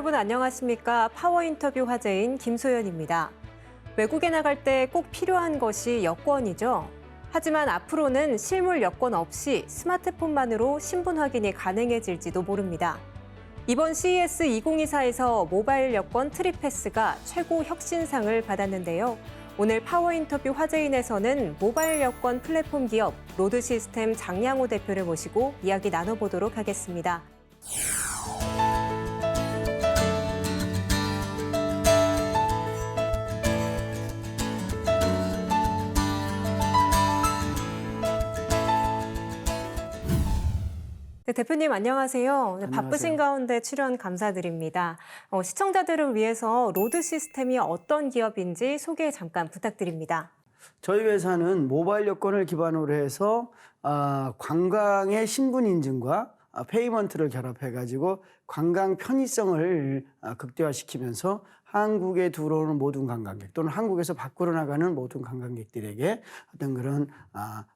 여러분 안녕하십니까? 파워 인터뷰 화제인 김소연입니다. 외국에 나갈 때 꼭 필요한 것이 여권이죠. 하지만 앞으로는 실물 여권 없이 스마트폰만으로 신분 확인이 가능해질지도 모릅니다. 이번 CES 2024에서 모바일 여권 트립패스가 최고 혁신상을 받았는데요. 오늘 파워 인터뷰 화제인에서는 모바일 여권 플랫폼 기업 로드시스템 장량호 대표를 모시고 이야기 나눠보도록 하겠습니다. 네, 대표님 안녕하세요. 네, 바쁘신 가운데 출연 감사드립니다. 시청자들을 위해서 로드시스템이 어떤 기업인지 소개 잠깐 부탁드립니다. 저희 회사는 모바일 여권을 기반으로 해서 관광의 신분 인증과 페이먼트를 결합해가지고 관광 편의성을 극대화시키면서 한국에 들어오는 모든 관광객 또는 한국에서 밖으로 나가는 모든 관광객들에게 어떤 그런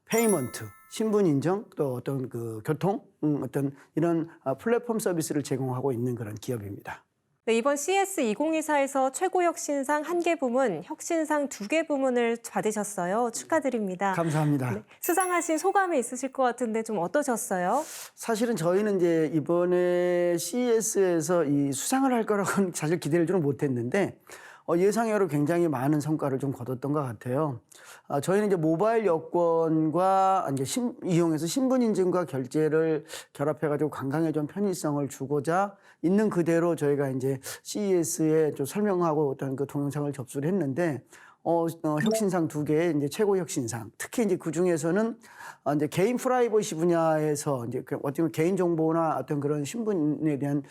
페이먼트, 신분 인증 또 어떤 그 교통, 어떤 이런 플랫폼 서비스를 제공하고 있는 그런 기업입니다. 네, 이번 CES 2024에서 최고 혁신상 1개 부문, 혁신상 2개 부문을 받으셨어요. 축하드립니다. 감사합니다. 네, 수상하신 소감이 있으실 것 같은데 좀 어떠셨어요? 사실은 저희는 이제 이번에 CES에서 이 수상을 할 거라고는 사실 기대를 좀 못했는데 예상외로 굉장히 많은 성과를 좀 거뒀던 것 같아요. 저희는 이제 모바일 여권과 이제 이용해서 신분 인증과 결제를 결합해가지고 관광에 좀 편의성을 주고자 있는 그대로 저희가 이제 CES에 좀 설명하고 어떤 그 동영상을 접수를 했는데 혁신상 2개 이제 최고 혁신상. 특히 이제 그 중에서는 이제 개인 프라이버시 분야에서 이제 어떻게 보면 개인 정보나 어떤 그런 신분에 대한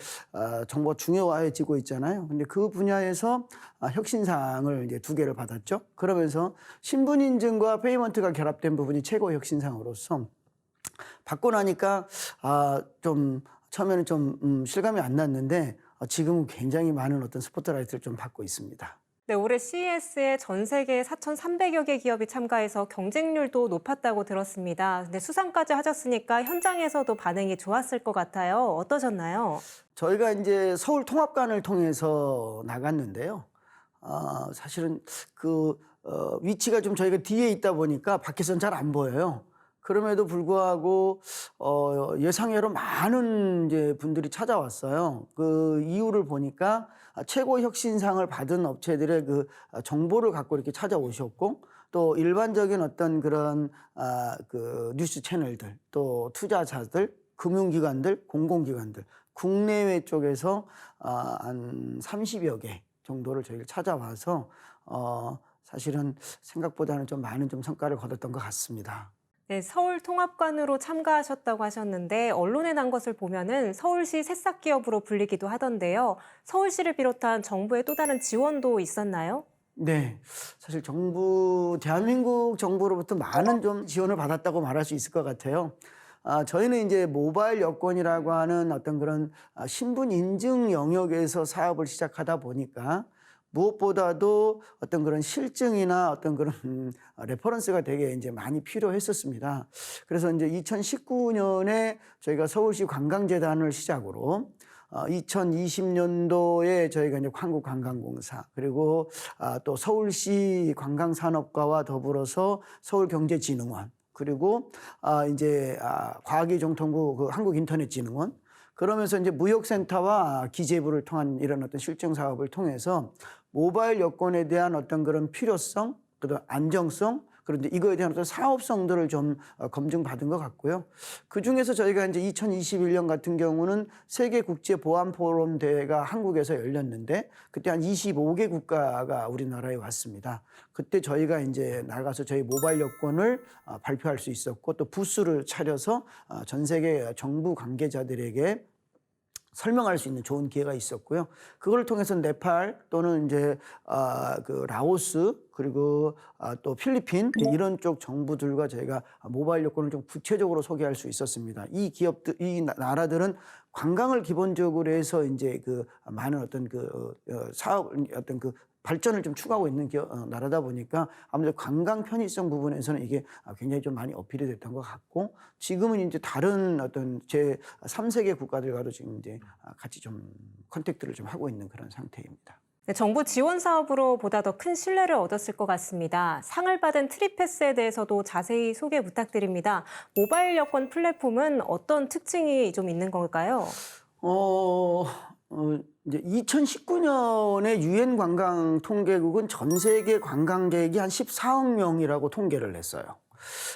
정보가 중요해지고 있잖아요. 근데 그 분야에서 혁신상을 이제 2개를 받았죠. 그러면서 신분 인증과 페이먼트가 결합된 부분이 최고 혁신상으로서 받고 나니까 좀 처음에는 좀 실감이 안 났는데 지금은 굉장히 많은 어떤 스포트라이트를 좀 받고 있습니다. 네, 올해 CES에 전 세계 4,300여 개 기업이 참가해서 경쟁률도 높았다고 들었습니다. 근데 수상까지 하셨으니까 현장에서도 반응이 좋았을 것 같아요. 어떠셨나요? 저희가 이제 서울 통합관을 통해서 나갔는데요. 사실은 그 위치가 좀 저희가 뒤에 있다 보니까 밖에서는 잘 안 보여요. 그럼에도 불구하고 예상외로 많은 이제 분들이 찾아왔어요. 그 이유를 보니까 최고 혁신상을 받은 업체들의 그 정보를 갖고 이렇게 찾아오셨고 또 일반적인 어떤 그런 그 뉴스 채널들 또 투자자들 금융기관들 공공기관들 국내외 쪽에서 한 30여 개 정도를 저희를 찾아와서 사실은 생각보다는 좀 많은 좀 성과를 거뒀던 것 같습니다. 네, 서울 통합관으로 참가하셨다고 하셨는데 언론에 난 것을 보면은 서울시 새싹 기업으로 불리기도 하던데요. 서울시를 비롯한 정부의 또 다른 지원도 있었나요? 네, 사실 대한민국 정부로부터 많은 좀 지원을 받았다고 말할 수 있을 것 같아요. 저희는 이제 모바일 여권이라고 하는 어떤 그런 신분 인증 영역에서 사업을 시작하다 보니까 무엇보다도 어떤 그런 실증이나 어떤 그런 레퍼런스가 되게 이제 많이 필요했었습니다. 그래서 이제 2019년에 저희가 서울시 관광재단을 시작으로 2020년도에 저희가 이제 한국관광공사 그리고 또 서울시 관광산업과와 더불어서 서울경제진흥원 그리고 이제 과학기정통부 그 한국인터넷진흥원 그러면서 이제 무역센터와 기재부를 통한 이런 어떤 실증 사업을 통해서 모바일 여권에 대한 어떤 그런 필요성, 그다음 안정성, 그런데 이거에 대한 어떤 사업성들을 좀 검증받은 것 같고요. 그 중에서 저희가 이제 2021년 같은 경우는 세계 국제 보안 포럼 대회가 한국에서 열렸는데 그때 한 25개 국가가 우리나라에 왔습니다. 그때 저희가 이제 나가서 저희 모바일 여권을 발표할 수 있었고 또 부스를 차려서 전 세계 정부 관계자들에게 설명할 수 있는 좋은 기회가 있었고요. 그걸 통해서 네팔 또는 이제 그 라오스 그리고 또 필리핀 이런 쪽 정부들과 저희가 모바일 여권을 좀 구체적으로 소개할 수 있었습니다. 이 기업들, 이 나라들은 관광을 기본적으로 해서 이제 그 많은 어떤 그 사업 어떤 그 발전을 좀 추구하고 있는 나라다 보니까 아무래도 관광 편의성 부분에서는 이게 굉장히 좀 많이 어필이 됐던 것 같고, 지금은 이제 다른 어떤 제 3세계 국가들과도 지금 이제 같이 좀 컨택트를 좀 하고 있는 그런 상태입니다. 네, 정부 지원 사업으로 보다 더 큰 신뢰를 얻었을 것 같습니다. 상을 받은 트립패스에 대해서도 자세히 소개 부탁드립니다. 모바일 여권 플랫폼은 어떤 특징이 좀 있는 걸까요? 이제 2019년에 유엔 관광 통계국은 전 세계 관광객이 한 14억 명이라고 통계를 냈어요.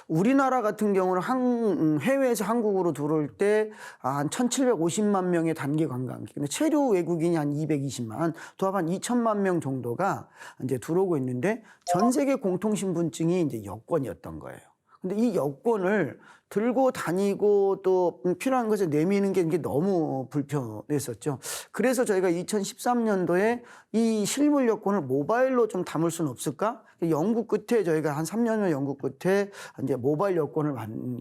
우리나라 같은 경우는 해외에서 한국으로 들어올 때 한 1,750만 명의 단기 관광객, 근데 체류 외국인이 한 220만, 또 한 2천만 명 정도가 이제 들어오고 있는데, 전 세계 공통 신분증이 이제 여권이었던 거예요. 근데 이 여권을 들고 다니고 또 필요한 것을 내미는 게 이게 너무 불편했었죠. 그래서 저희가 2013년도에 이 실물 여권을 모바일로 좀 담을 수는 없을까? 연구 끝에 저희가 한 3년의 연구 끝에 이제 모바일 여권을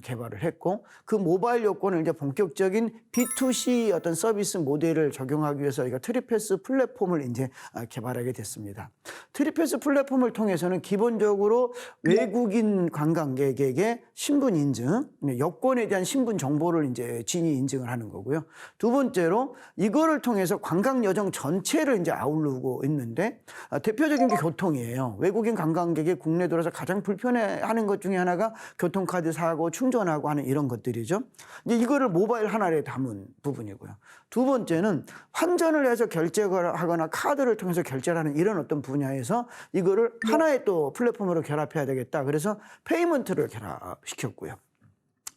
개발을 했고, 그 모바일 여권을 이제 본격적인 B2C 어떤 서비스 모델을 적용하기 위해서 저희가 트립패스 플랫폼을 이제 개발하게 됐습니다. 트립패스 플랫폼을 통해서는 기본적으로 외국인 관광객에게 신분 인증, 여권에 대한 신분 정보를 이제 진위 인증을 하는 거고요. 두 번째로 이거를 통해서 관광 여정 전체를 이제 아우르고 있는데, 대표적인 게 교통이에요. 외국인 관광객이 국내 들어서 가장 불편해하는 것 중에 하나가 교통카드 사고 충전하고 하는 이런 것들이죠. 이제 이거를 모바일 하나에 담은 부분이고요. 두 번째는 환전을 해서 결제를 하거나 카드를 통해서 결제를 하는 이런 어떤 분야에서 이거를 하나의 또 플랫폼으로 결합해야 되겠다. 그래서 페이먼트를 결합시켰고요.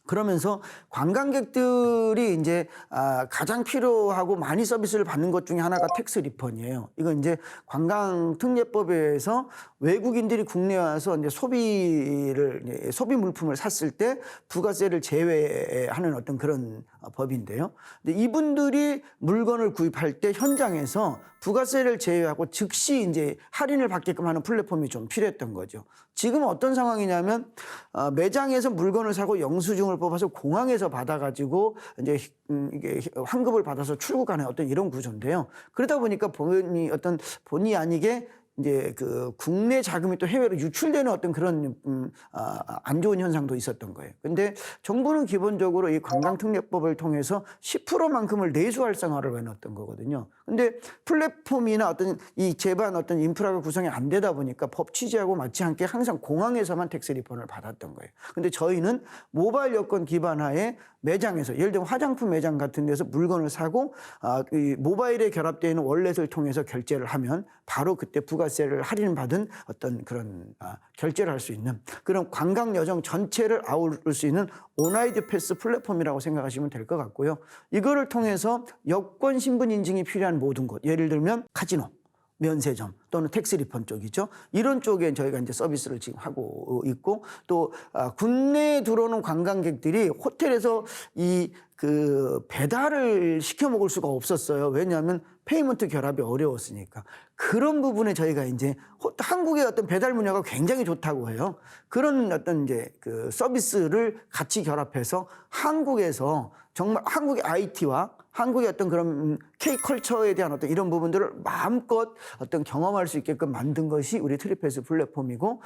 그러면서 관광객들이 이제 가장 필요하고 많이 서비스를 받는 것 중에 하나가 텍스 리펀이에요. 이건 이제 관광특례법에서 외국인들이 국내에 와서 이제 소비 물품을 샀을 때 부가세를 제외하는 어떤 그런 법인데요. 근데 이분들이 물건을 구입할 때 현장에서 부가세를 제외하고 즉시 이제 할인을 받게끔 하는 플랫폼이 좀 필요했던 거죠. 지금은 어떤 상황이냐면 매장에서 물건을 사고 영수증을 뽑아서 공항에서 받아가지고 이제 이게 환급을 받아서 출국하는 어떤 이런 구조인데요. 그러다 보니까 본의 아니게 이제 그 국내 자금이 또 해외로 유출되는 어떤 그런 안 좋은 현상도 있었던 거예요. 근데 정부는 기본적으로 이 관광특례법을 통해서 10%만큼을 내수 활성화를 해놨던 거거든요. 근데 플랫폼이나 어떤 이 제반 어떤 인프라가 구성이 안 되다 보니까 법 취지하고 맞지 않게 항상 공항에서만 텍스 리펀을 받았던 거예요. 근데 저희는 모바일 여권 기반하에 매장에서, 예를 들면 화장품 매장 같은 데서 물건을 사고 이 모바일에 결합되어 있는 월렛을 통해서 결제를 하면 바로 그때 부가세를 할인받은 어떤 그런 결제를 할 수 있는 그런 관광 여정 전체를 아우를 수 있는 오나이드 패스 플랫폼이라고 생각하시면 될 것 같고요. 이거를 통해서 여권 신분 인증이 필요한 모든 곳, 예를 들면 카지노, 면세점 또는 텍스 리펀 쪽이죠. 이런 쪽에 저희가 이제 서비스를 지금 하고 있고, 또 국내에 들어오는 관광객들이 호텔에서 그 배달을 시켜 먹을 수가 없었어요. 왜냐하면 페이먼트 결합이 어려웠으니까. 그런 부분에 저희가 이제 한국의 어떤 배달 문화가 굉장히 좋다고 해요. 그런 어떤 이제 그 서비스를 같이 결합해서 한국에서 정말 한국의 IT와 한국의 어떤 그런 K컬처에 대한 어떤 이런 부분들을 마음껏 어떤 경험할 수 있게끔 만든 것이 우리 트립패스 플랫폼이고,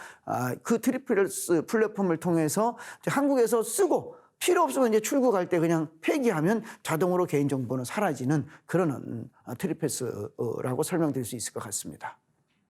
그 트립패스 플랫폼을 통해서 한국에서 쓰고 필요 없으면 이제 출국할 때 그냥 폐기하면 자동으로 개인정보는 사라지는 그런 트립패스라고 설명드릴 수 있을 것 같습니다.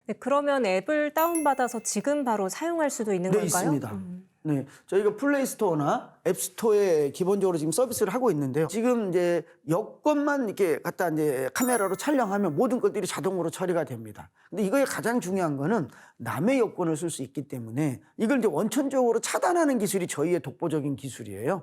네, 그러면 앱을 다운받아서 지금 바로 사용할 수도 있는 네, 걸까요? 있습니다. 네, 저희가 플레이스토어나 앱스토어에 기본적으로 지금 서비스를 하고 있는데요. 지금 이제 여권만 이렇게 갖다 이제 카메라로 촬영하면 모든 것들이 자동으로 처리가 됩니다. 근데 이거의 가장 중요한 거는 남의 여권을 쓸 수 있기 때문에 이걸 이제 원천적으로 차단하는 기술이 저희의 독보적인 기술이에요.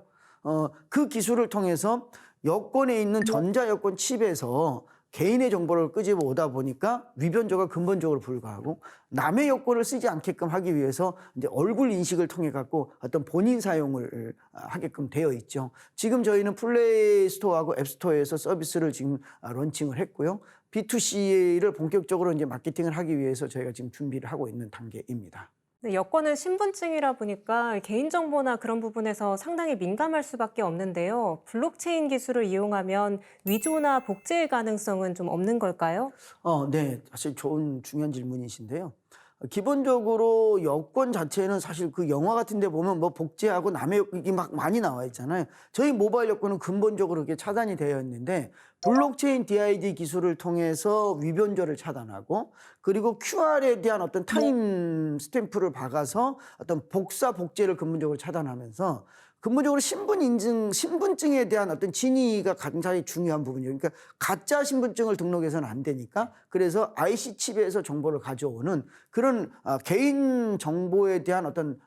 그 기술을 통해서 여권에 있는 전자여권 칩에서 개인의 정보를 끄집어 오다 보니까 위변조가 근본적으로 불가하고, 남의 여권을 쓰지 않게끔 하기 위해서 이제 얼굴 인식을 통해 갖고 어떤 본인 사용을 하게끔 되어 있죠. 지금 저희는 플레이스토어하고 앱스토어에서 서비스를 지금 런칭을 했고요. B2C를 본격적으로 이제 마케팅을 하기 위해서 저희가 지금 준비를 하고 있는 단계입니다. 네, 여권은 신분증이라 보니까 개인정보나 그런 부분에서 상당히 민감할 수밖에 없는데요. 블록체인 기술을 이용하면 위조나 복제의 가능성은 좀 없는 걸까요? 네. 사실 좋은 중요한 질문이신데요. 기본적으로 여권 자체는 사실 그 영화 같은 데 보면 뭐 복제하고 남의 이게 막 많이 나와 있잖아요. 저희 모바일 여권은 근본적으로 그게 차단이 되어 있는데 블록체인 DID 기술을 통해서 위변조를 차단하고 그리고 QR에 대한 어떤 타임 스탬프를 박아서 어떤 복사 복제를 근본적으로 차단하면서 근본적으로 신분 인증, 신분증에 대한 어떤 진위가 굉장히 중요한 부분이에요. 그러니까 가짜 신분증을 등록해서는 안 되니까 그래서 IC 칩에서 정보를 가져오는 그런 개인 정보에 대한 어떤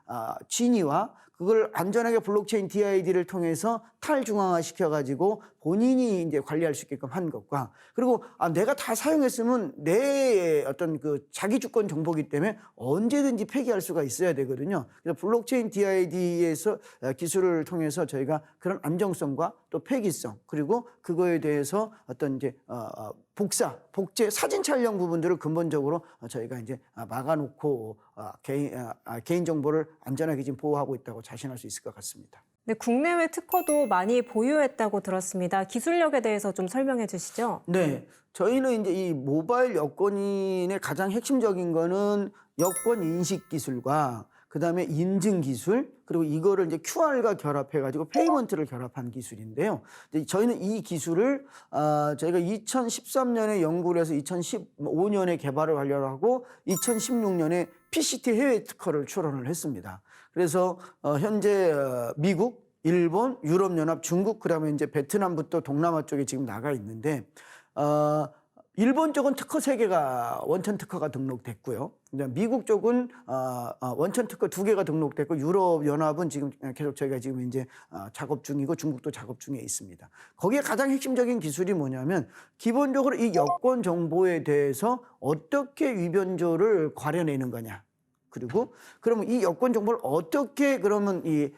진위와 그걸 안전하게 블록체인 DID를 통해서 탈중앙화 시켜가지고 본인이 이제 관리할 수 있게끔 한 것과 그리고 내가 다 사용했으면 내 어떤 그 자기 주권 정보기 때문에 언제든지 폐기할 수가 있어야 되거든요. 그래서 블록체인 DID에서 기술을 통해서 저희가 그런 안정성과 또 폐기성 그리고 그거에 대해서 어떤 이제 복사, 복제, 사진 촬영 부분들을 근본적으로 저희가 이제 막아놓고 개인 정보를 안전하게 지금 보호하고 있다고 자신할 수 있을 것 같습니다. 네, 국내외 특허도 많이 보유했다고 들었습니다. 기술력에 대해서 좀 설명해 주시죠. 네. 저희는 이제 이 모바일 여권인의 가장 핵심적인 거는 여권 인식 기술과 그다음에 인증 기술 그리고 이거를 이제 QR과 결합해 가지고 페이먼트를 결합한 기술인데요. 이제 저희는 이 기술을 저희가 2013년에 연구를 해서 2015년에 개발을 완료하고 2016년에 PCT 해외 특허를 출원을 했습니다. 그래서 현재 미국, 일본, 유럽연합, 중국 그다음에 이제 베트남부터 동남아 쪽에 지금 나가 있는데 일본 쪽은 특허 3개가 원천 특허가 등록됐고요. 미국 쪽은 원천 특허 2개가 등록됐고 유럽 연합은 지금 계속 저희가 지금 이제 작업 중이고 중국도 작업 중에 있습니다. 거기에 가장 핵심적인 기술이 뭐냐면 기본적으로 이 여권 정보에 대해서 어떻게 위변조를 과려내는 거냐. 그리고 그러면 이 여권 정보를 어떻게 그러면 이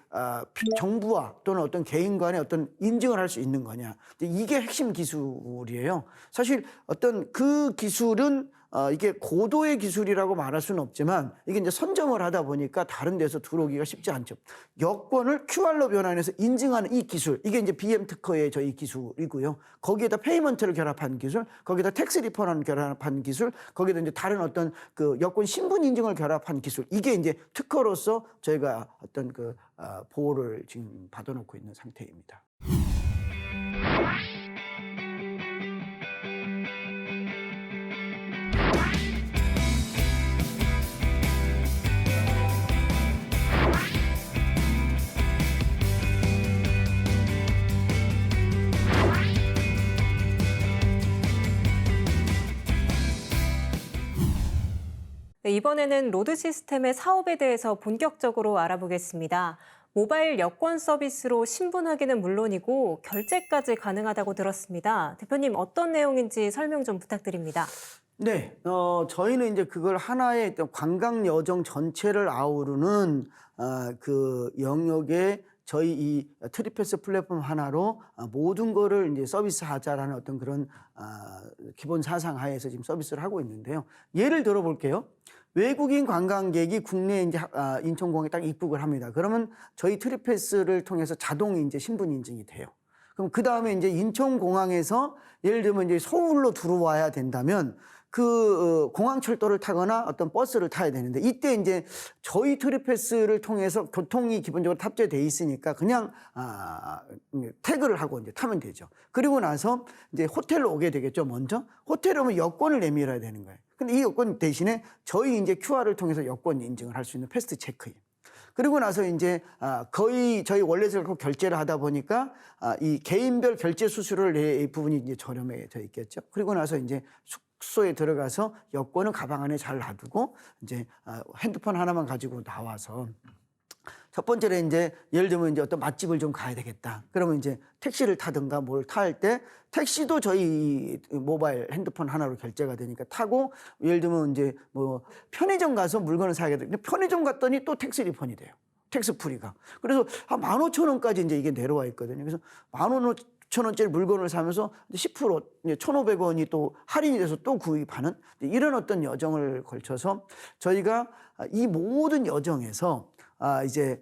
정부와 또는 어떤 개인 간의 어떤 인증을 할 수 있는 거냐. 이게 핵심 기술이에요. 사실 어떤 그 기술은 이게 고도의 기술이라고 말할 수는 없지만 이게 이제 선점을 하다 보니까 다른 데서 들어오기가 쉽지 않죠. 여권을 QR로 변환해서 인증하는 이 기술, 이게 이제 BM 특허의 저희 기술이고요. 거기에다 페이먼트를 결합한 기술, 거기에다 텍스 리펀을 결합한 기술, 거기에다 이제 다른 어떤 그 여권 신분 인증을 결합한 기술, 이게 이제 특허로서 저희가 어떤 그 보호를 지금 받아놓고 있는 상태입니다. 네, 이번에는 로드 시스템의 사업에 대해서 본격적으로 알아보겠습니다. 모바일 여권 서비스로 신분 확인은 물론이고 결제까지 가능하다고 들었습니다. 대표님 어떤 내용인지 설명 좀 부탁드립니다. 네, 저희는 이제 그걸 하나의 어떤 관광 여정 전체를 아우르는 그 영역에 저희 이 트립패스 플랫폼 하나로 모든 거를 이제 서비스하자라는 어떤 그런 기본 사상 하에서 지금 서비스를 하고 있는데요. 예를 들어 볼게요. 외국인 관광객이 국내에 이제 인천공항에 딱 입국을 합니다. 그러면 저희 트립패스를 통해서 자동 이제 신분 인증이 돼요. 그럼 그 다음에 이제 인천공항에서 예를 들면 이제 서울로 들어와야 된다면 그 공항철도를 타거나 어떤 버스를 타야 되는데 이때 이제 저희 트립패스를 통해서 교통이 기본적으로 탑재돼 있으니까 그냥 태그를 하고 이제 타면 되죠. 그리고 나서 이제 호텔로 오게 되겠죠. 먼저 호텔에 오면 여권을 내밀어야 되는 거예요. 근데 이 여권 대신에 저희 이제 QR을 통해서 여권 인증을 할 수 있는 패스트 체크인. 그리고 나서 이제 거의 저희 월렛을 갖고 결제를 하다 보니까 이 개인별 결제 수수료를 이 부분이 이제 저렴해져 있겠죠. 그리고 나서 이제 숙소에 들어가서 여권을 가방 안에 잘 놔두고 이제 핸드폰 하나만 가지고 나와서 첫 번째는 이제 예를 들면 이제 어떤 맛집을 좀 가야 되겠다. 그러면 이제 택시를 타든가 뭘 탈 때 택시도 저희 모바일 핸드폰 하나로 결제가 되니까 타고 예를 들면 이제 뭐 편의점 가서 물건을 사야 돼. 근데 편의점 갔더니 또 택스 리펀이 돼요. 텍스 프리가. 그래서 한 15,000원까지 이제 이게 내려와 있거든요. 그래서 15,000원 1,000원짜리 물건을 사면서 10% 1,500원이 또 할인이 돼서 또 구입하는 이런 어떤 여정을 걸쳐서 저희가 이 모든 여정에서 이제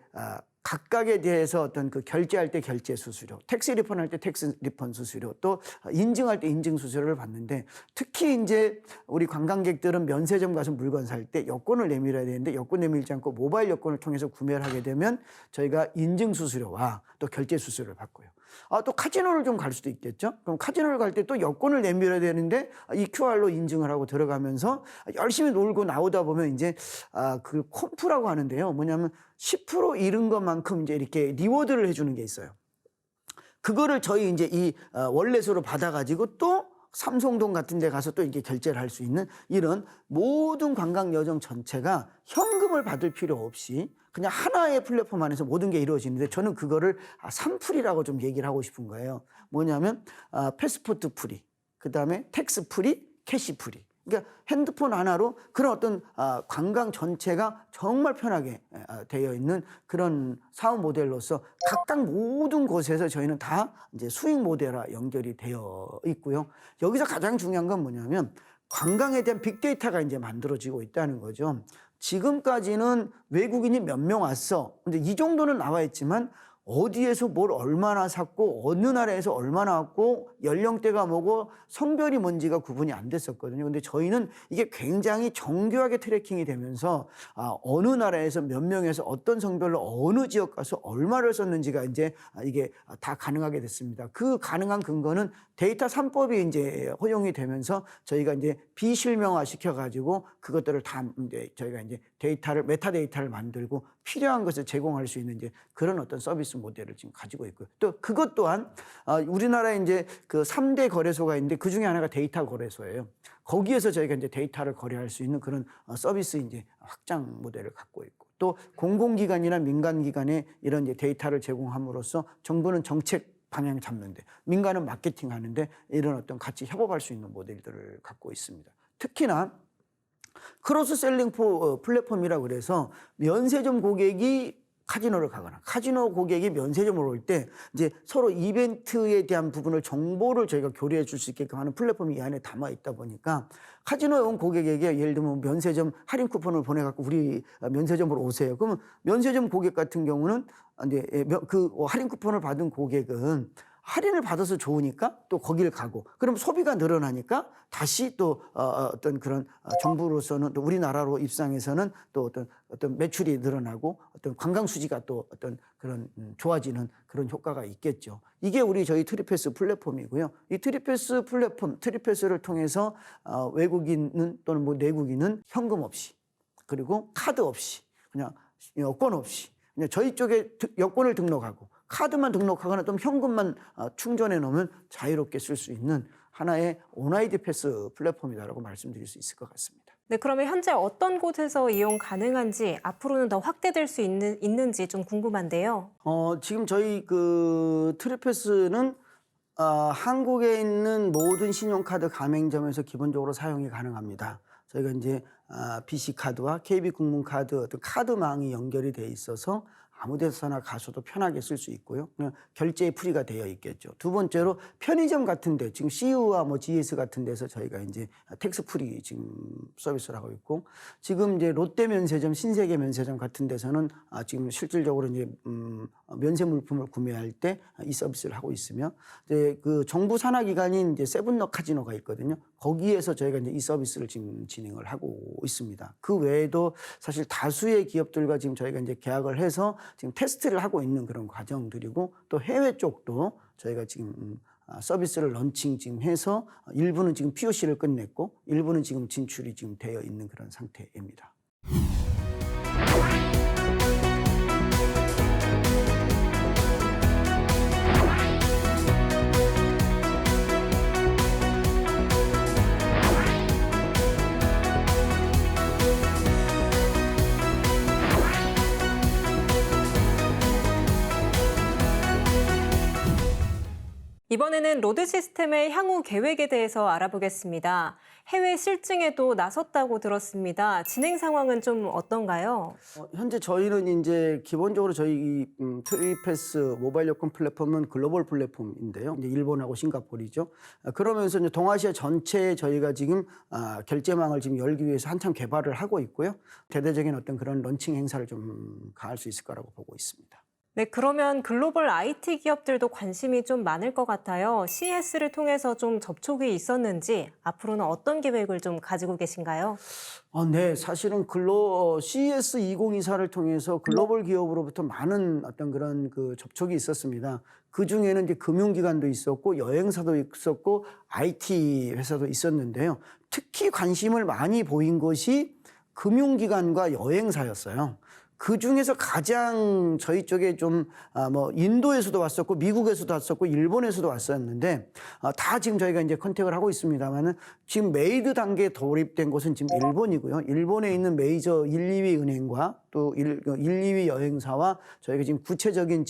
각각에 대해서 어떤 그 결제할 때 결제 수수료, 텍스 리펀할 때 텍스 리펀 수수료, 또 인증할 때 인증 수수료를 받는데 특히 이제 우리 관광객들은 면세점 가서 물건 살 때 여권을 내밀어야 되는데 여권 내밀지 않고 모바일 여권을 통해서 구매를 하게 되면 저희가 인증 수수료와 또 결제 수수료를 받고요. 또 카지노를 좀 갈 수도 있겠죠. 그럼 카지노를 갈 때 또 여권을 내밀어야 되는데 이 QR로 인증을 하고 들어가면서 열심히 놀고 나오다 보면 이제 그 콤프라고 하는데요. 뭐냐면 10% 잃은 것만큼 이제 이렇게 리워드를 해주는 게 있어요. 그거를 저희 이제 이 월렛으로 받아가지고 또 삼성동 같은 데 가서 또 이렇게 결제를 할 수 있는 이런 모든 관광 여정 전체가 현금을 받을 필요 없이 그냥 하나의 플랫폼 안에서 모든 게 이루어지는데 저는 그거를 삼풀이라고 좀 얘기를 하고 싶은 거예요. 뭐냐면 패스포트 프리, 그다음에 텍스 프리, 캐시 프리. 그러니까 핸드폰 하나로 그런 어떤 관광 전체가 정말 편하게 되어 있는 그런 사업 모델로서 각각 모든 곳에서 저희는 다 이제 수익 모델화 연결이 되어 있고요. 여기서 가장 중요한 건 뭐냐면 관광에 대한 빅데이터가 이제 만들어지고 있다는 거죠. 지금까지는 외국인이 몇 명 왔어. 근데 이 정도는 나와 있지만 어디에서 뭘 얼마나 샀고 어느 나라에서 얼마나 왔고 연령대가 뭐고 성별이 뭔지가 구분이 안 됐었거든요. 근데 저희는 이게 굉장히 정교하게 트래킹이 되면서 어느 나라에서 몇 명에서 어떤 성별로 어느 지역 가서 얼마를 썼는지가 이제 이게 다 가능하게 됐습니다. 그 가능한 근거는 데이터 3법이 이제 허용이 되면서 저희가 이제 비실명화 시켜가지고 그것들을 다 이제 저희가 이제 데이터를 메타데이터를 만들고 필요한 것을 제공할 수 있는 이제 그런 어떤 서비스 모델을 지금 가지고 있고요. 또 그것 또한 우리나라에 이제 그 3대 거래소가 있는데 그 중에 하나가 데이터 거래소예요. 거기에서 저희가 이제 데이터를 거래할 수 있는 그런 서비스 이제 확장 모델을 갖고 있고 또 공공기관이나 민간기관에 이런 이제 데이터를 제공함으로써 정부는 정책 방향 잡는데 민간은 마케팅 하는데 이런 어떤 같이 협업할 수 있는 모델들을 갖고 있습니다. 특히나 크로스 셀링 플랫폼이라고 그래서 면세점 고객이 카지노를 가거나 카지노 고객이 면세점으로 올 때 이제 서로 이벤트에 대한 부분을 정보를 저희가 교류해 줄 수 있게끔 하는 플랫폼이 이 안에 담아 있다 보니까 카지노에 온 고객에게 예를 들면 면세점 할인 쿠폰을 보내갖고 우리 면세점으로 오세요. 그러면 면세점 고객 같은 경우는 이제 그 할인 쿠폰을 받은 고객은 할인을 받아서 좋으니까 또 거기를 가고 그럼 소비가 늘어나니까 다시 또 어떤 그런 정부로서는 또 우리나라로 입장에서는 또 어떤 매출이 늘어나고 어떤 관광 수지가 또 어떤 그런 좋아지는 그런 효과가 있겠죠. 이게 저희 트립패스 플랫폼이고요. 이 트립패스 플랫폼 트립패스를 통해서 외국인은 또는 뭐 내국인은 현금 없이 그리고 카드 없이 그냥 여권 없이 그냥 저희 쪽에 여권을 등록하고 카드만 등록하거나 좀 현금만 충전해 놓으면 자유롭게 쓸 수 있는 하나의 온아이디 패스 플랫폼이다라고 말씀드릴 수 있을 것 같습니다. 네, 그러면 현재 어떤 곳에서 이용 가능한지 앞으로는 더 확대될 수 있는지 좀 궁금한데요. 지금 저희 그 트립패스는 한국에 있는 모든 신용카드 가맹점에서 기본적으로 사용이 가능합니다. 저희가 이제 BC 카드와 KB 국민카드 어떤 카드망이 연결이 돼 있어서 아무 데서나 가서도 편하게 쓸 수 있고요. 그냥 결제 프리가 되어 있겠죠. 두 번째로 편의점 같은 데 지금 CU와 뭐 GS 같은 데서 저희가 이제 텍스 프리 지금 서비스를 하고 있고 지금 이제 롯데 면세점, 신세계 면세점 같은 데서는 지금 실질적으로 이제 면세 물품을 구매할 때 이 서비스를 하고 있으며 이제 그 정부 산하 기관인 이제 세븐럭 카지노가 있거든요. 거기에서 저희가 이제 이 서비스를 지금 진행을 하고 있습니다. 그 외에도 사실 다수의 기업들과 지금 저희가 이제 계약을 해서 지금 테스트를 하고 있는 그런 과정들이고 또 해외 쪽도 저희가 지금 서비스를 런칭 지금 해서 일부는 지금 POC를 끝냈고 일부는 지금 진출이 지금 되어 있는 그런 상태입니다. 이번에는 로드 시스템의 향후 계획에 대해서 알아보겠습니다. 해외 실증에도 나섰다고 들었습니다. 진행 상황은 좀 어떤가요? 현재 저희는 이제 기본적으로 저희 트리패스 모바일 여권 플랫폼은 글로벌 플랫폼인데요. 이제 일본하고 싱가포르죠. 그러면서 이제 동아시아 전체에 저희가 지금 결제망을 지금 열기 위해서 한참 개발을 하고 있고요. 대대적인 어떤 그런 런칭 행사를 좀 가할 수 있을 거라고 보고 있습니다. 네, 그러면 글로벌 IT 기업들도 관심이 좀 많을 것 같아요. CES를 통해서 좀 접촉이 있었는지 앞으로는 어떤 계획을 좀 가지고 계신가요? 네, 사실은 CES 2024를 통해서 글로벌 기업으로부터 많은 어떤 그런 그 접촉이 있었습니다. 그 중에는 이제 금융기관도 있었고 여행사도 있었고 IT 회사도 있었는데요. 특히 관심을 많이 보인 것이 금융기관과 여행사였어요. 그 중에서 가장 저희 쪽에 좀 인도에서도 왔었고 미국에서도 왔었고 일본에서도 왔었는데 다 지금 저희가 이제 컨택을 하고 있습니다만은 지금 메이드 단계에 돌입된 곳은 지금 일본이고요. 일본에 있는 메이저 1, 2위 은행과 또 1, 2위 여행사와 저희가 지금 구체적인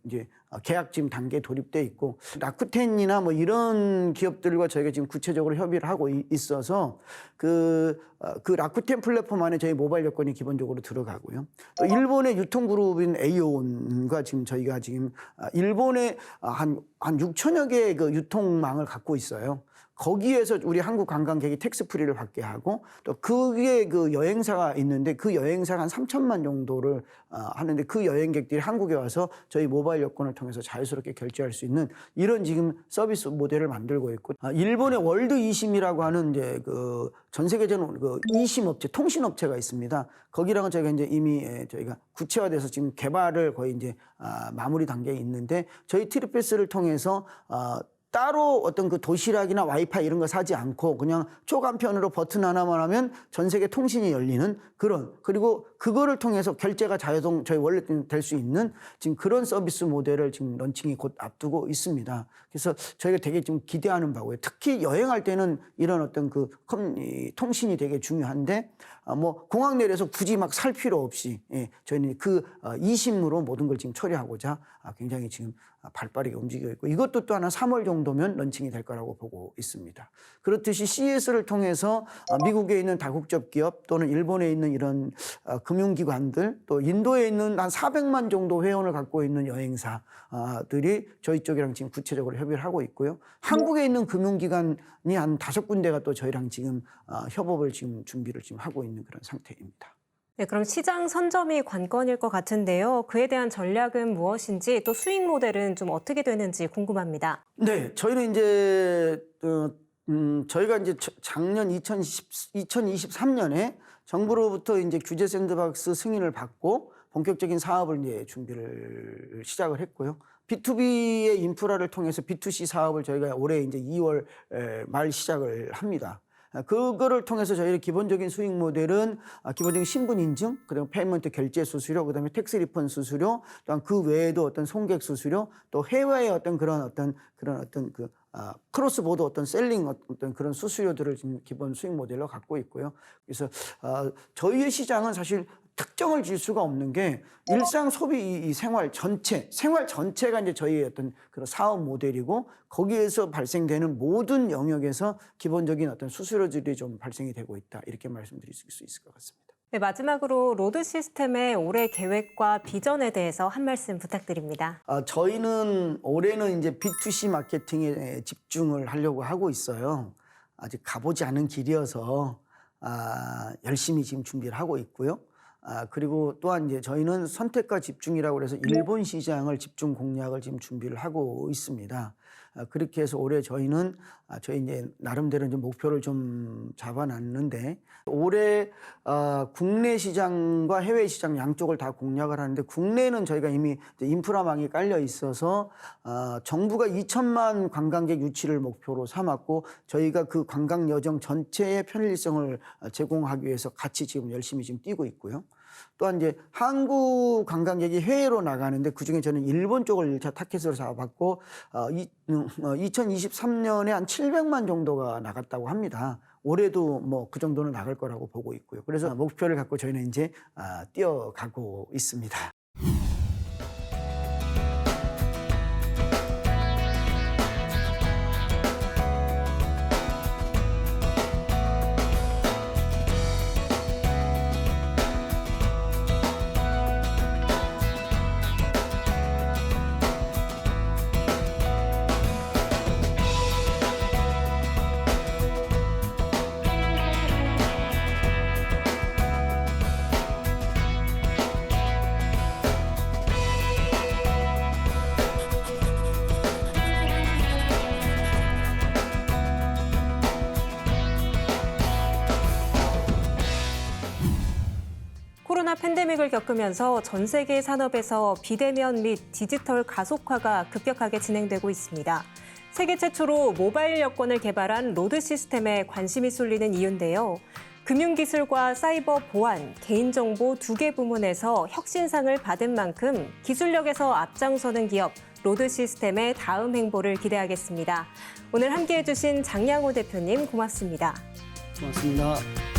이제 계약 지금 단계에 돌입돼 있고 라쿠텐이나 뭐 이런 기업들과 저희가 지금 구체적으로 협의를 하고 있어서 그 라쿠텐 플랫폼 안에 저희 모바일 여권이 기본적으로 들어가고요. 또 일본의 유통그룹인 에이온과 지금 저희가 지금 일본에 한 6천여 개의 그 유통망을 갖고 있어요. 거기에서 우리 한국 관광객이 텍스 프리를 받게 하고 또 그게 그 여행사가 있는데 그 여행사가 한 3천만 정도를 하는데 그 여행객들이 한국에 와서 저희 모바일 여권을 통해서 자유스럽게 결제할 수 있는 이런 지금 서비스 모델을 만들고 있고 일본의 월드 이심이라고 하는 이제 그 전 세계적인 그 이심 업체, 통신 업체가 있습니다. 거기랑은 저희가 이제 이미 저희가 구체화돼서 지금 개발을 거의 이제 마무리 단계에 있는데 저희 트리패스를 통해서 따로 어떤 그 도시락이나 와이파이 이런 거 사지 않고 그냥 초간편으로 버튼 하나만 하면 전 세계 통신이 열리는 그런 그리고 그거를 통해서 결제가 자동 저희 원래 될 수 있는 지금 그런 서비스 모델을 지금 런칭이 곧 앞두고 있습니다. 그래서 저희가 되게 좀 기대하는 바고요. 특히 여행할 때는 이런 어떤 그 통신이 되게 중요한데 공항 내려서 굳이 막 살 필요 없이 저희는 그 이심으로 모든 걸 지금 처리하고자 굉장히 지금 발빠르게 움직이고 있고 이것도 또 하나 3월 정도면 런칭이 될 거라고 보고 있습니다. 그렇듯이 CES를 통해서 미국에 있는 다국적 기업 또는 일본에 있는 이런 금융기관들 또 인도에 있는 한 400만 정도 회원을 갖고 있는 여행사들이 저희 쪽이랑 지금 구체적으로 협의를 하고 있고요. 한국에 있는 금융기관이 한 5군데가 또 저희랑 지금 협업을 지금 준비를 지금 하고 있는 그런 상태입니다. 네, 그럼 시장 선점이 관건일 것 같은데요. 그에 대한 전략은 무엇인지 또 수익 모델은 좀 어떻게 되는지 궁금합니다. 네, 저희는 이제 저희가 이제 작년 2023년에 정부로부터 이제 규제 샌드박스 승인을 받고 본격적인 사업을 이제 준비를 시작을 했고요. B2B의 인프라를 통해서 B2C 사업을 저희가 올해 이제 2월 말 시작을 합니다. 그거를 통해서 저희의 기본적인 수익 모델은 기본적인 신분 인증, 그다음에 페이먼트 결제 수수료, 그다음에 텍스 리펀 수수료, 또한 그 외에도 어떤 송객 수수료, 또 해외의 어떤 그런 그 크로스 보드 어떤 셀링 어떤 그런 수수료들을 지금 기본 수익 모델로 갖고 있고요. 그래서 저희의 시장은 사실 특정을 지을 수가 없는 게 일상 소비 이 생활 전체가 이제 저희의 어떤 그런 사업 모델이고 거기에서 발생되는 모든 영역에서 기본적인 어떤 수수료들이 좀 발생이 되고 있다. 이렇게 말씀드릴 수 있을 것 같습니다. 네, 마지막으로 로드 시스템의 올해 계획과 비전에 대해서 한 말씀 부탁드립니다. 저희는 올해는 이제 B2C 마케팅에 집중을 하려고 하고 있어요. 아직 가보지 않은 길이어서 열심히 지금 준비를 하고 있고요. 그리고 또한 이제 저희는 선택과 집중이라고 해서 일본 시장을 집중 공략을 지금 준비를 하고 있습니다. 그렇게 해서 올해 저희는 저희 이제 나름대로 좀 목표를 좀 잡아놨는데 올해 국내 시장과 해외 시장 양쪽을 다 공략을 하는데 국내는 저희가 이미 인프라망이 깔려 있어서 정부가 2천만 관광객 유치를 목표로 삼았고 저희가 그 관광 여정 전체의 편리성을 제공하기 위해서 같이 지금 열심히 지금 뛰고 있고요. 또한 이제 한국 관광객이 해외로 나가는데 그중에 저는 일본 쪽을 1차 타켓으로 잡아봤고 2023년에 한 700만 정도가 나갔다고 합니다. 올해도 뭐 그 정도는 나갈 거라고 보고 있고요. 그래서 목표를 갖고 저희는 이제 뛰어가고 있습니다. 코로나 팬데믹을 겪으면서 전 세계 산업에서 비대면 및 디지털 가속화가 급격하게 진행되고 있습니다. 세계 최초로 모바일 여권을 개발한 로드 시스템에 관심이 쏠리는 이유인데요. 금융기술과 사이버 보안, 개인정보 두 개 부문에서 혁신상을 받은 만큼 기술력에서 앞장서는 기업 로드 시스템의 다음 행보를 기대하겠습니다. 오늘 함께해 주신 장양호 대표님 고맙습니다. 고맙습니다.